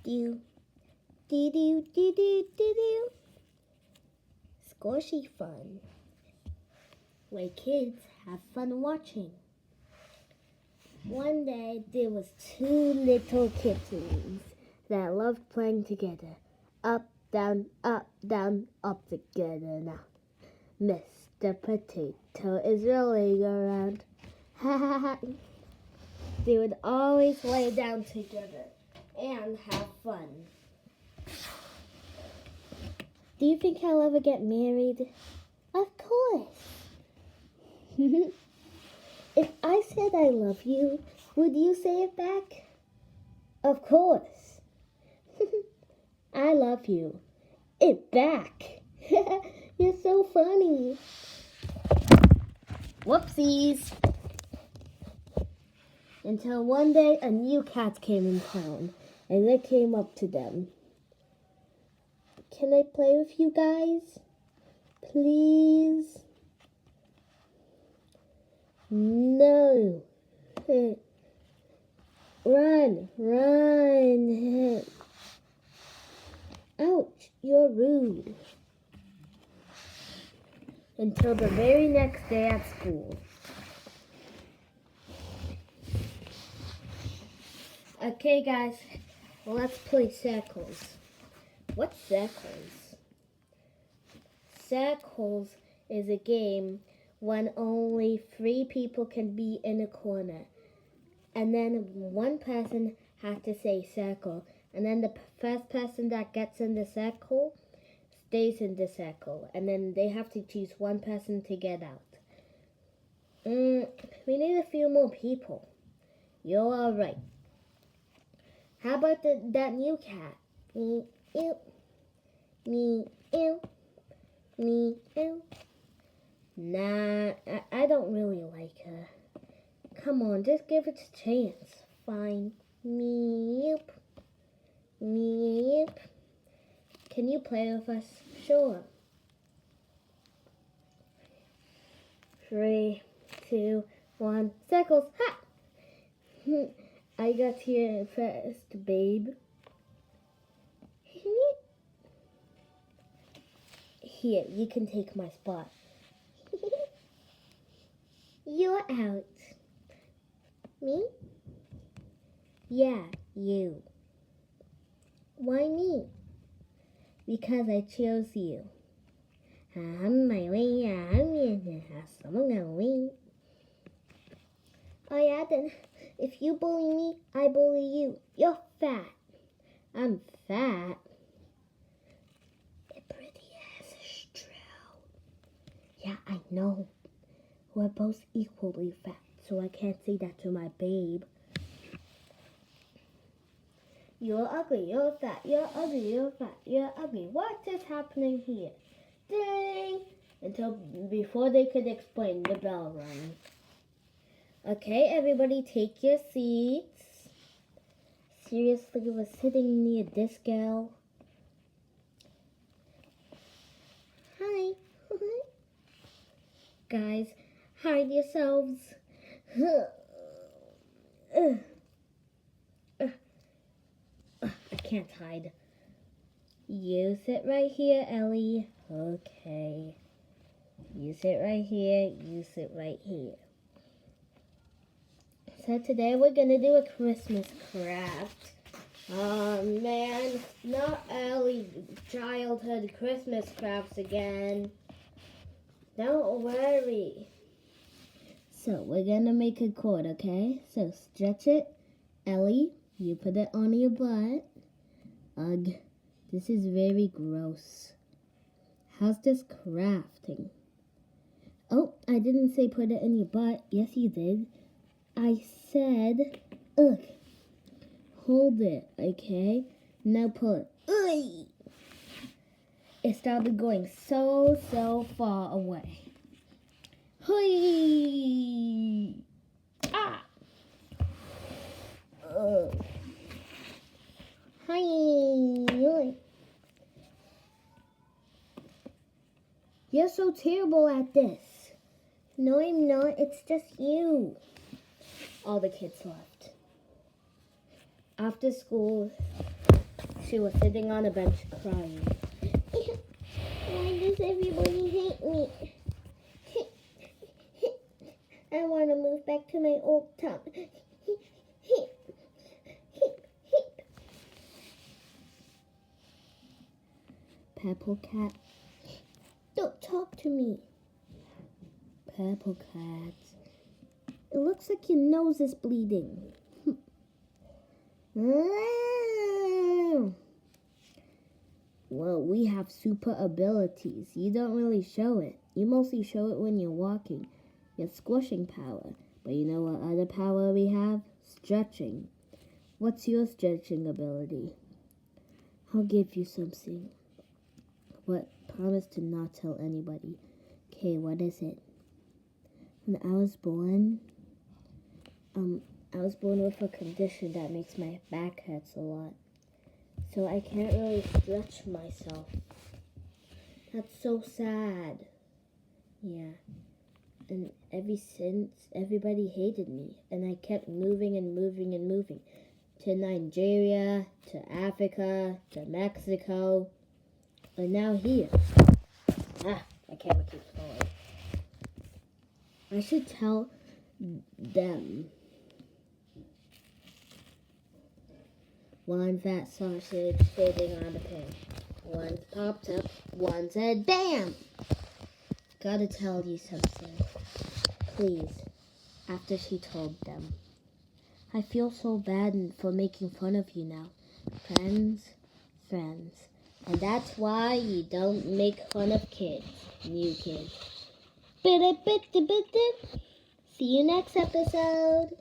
Do, do, do, do, do, do, do. Squishy fun. Where kids have fun watching. One day there was two little kittens that loved playing together. Up, down, up together now. Mr. Potato is rolling around. They would always lay down together and have fun. Do you think I'll ever get married? Of course. If I said I love you, would you say it back? Of course. I love you. It back. You're so funny. Whoopsies. Until one day a new cat came in town and they came up to them. Can I play with you guys? Please? No. Run. Ouch, you're rude. Until the very next day at school. Okay, guys, let's play circles. What's circles? Circles is a game when only 3 people can be in a corner. And then one person has to say circle. And then the first person that gets in the circle stays in the circle. And then they have to choose one person to get out. We need a few more people. You're all right. How about that new cat? Me, ew. Nah, I don't really like her. Come on, just give it a chance. Fine. Meep. Can you play with us? Sure. 3, 2, 1, circles. Ha! I got here first, babe. Here, you can take my spot. You're out. Me? Yeah, you. Why me? Because I chose you. Oh yeah, then if you bully me, I bully you. You're fat. I'm fat. Pretty ass is true. Yeah, I know. We're both equally fat, so I can't say that to my babe. You're ugly, you're fat, you're ugly, you're fat, you're ugly. What is happening here? Ding! Until before they could explain, the bell rang. Okay, everybody take your seats. Seriously, we're sitting near this girl. Hi. Guys, hide yourselves. I can't hide. You sit right here, Ellie. Okay. You sit right here. You sit right here. So today we're going to do a Christmas craft. Oh man, not Ellie childhood Christmas crafts again. Don't worry. So we're going to make a cord, okay? So stretch it. Ellie, you put it on your butt. Ugh, this is very gross. How's this crafting? Oh, I didn't say put it in your butt. Yes, you did. I said, ugh. Hold it, okay? Now pull it. Ugh. It started going so far away. Hui! Ah! Hi! You're so terrible at this. No, I'm not. It's just you. All the kids left. After school, She was sitting on a bench crying. Why does everybody hate me? I want to move back to my old town. Purple Cat, don't talk to me. Purple Cat, it looks like your nose is bleeding. Well, we have super abilities. You don't really show it. You mostly show it when you're walking. Your squishing power. But you know what other power we have? Stretching. What's your stretching ability? I'll give you something. But promise to not tell anybody. Okay, what is it? When I was born, with a condition that makes my back hurts a lot. So I can't really stretch myself. That's so sad. Yeah. And ever since, everybody hated me. And I kept moving and moving and moving. To Nigeria, to Africa, to Mexico. And now here. My camera keeps falling. I should tell them. One fat sausage sitting on the pan. One popped up, one said, "Bam!" Gotta tell you something. Please. After she told them. I feel so bad for making fun of you now. Friends. And that's why you don't make fun of kids. New kids. See you next episode.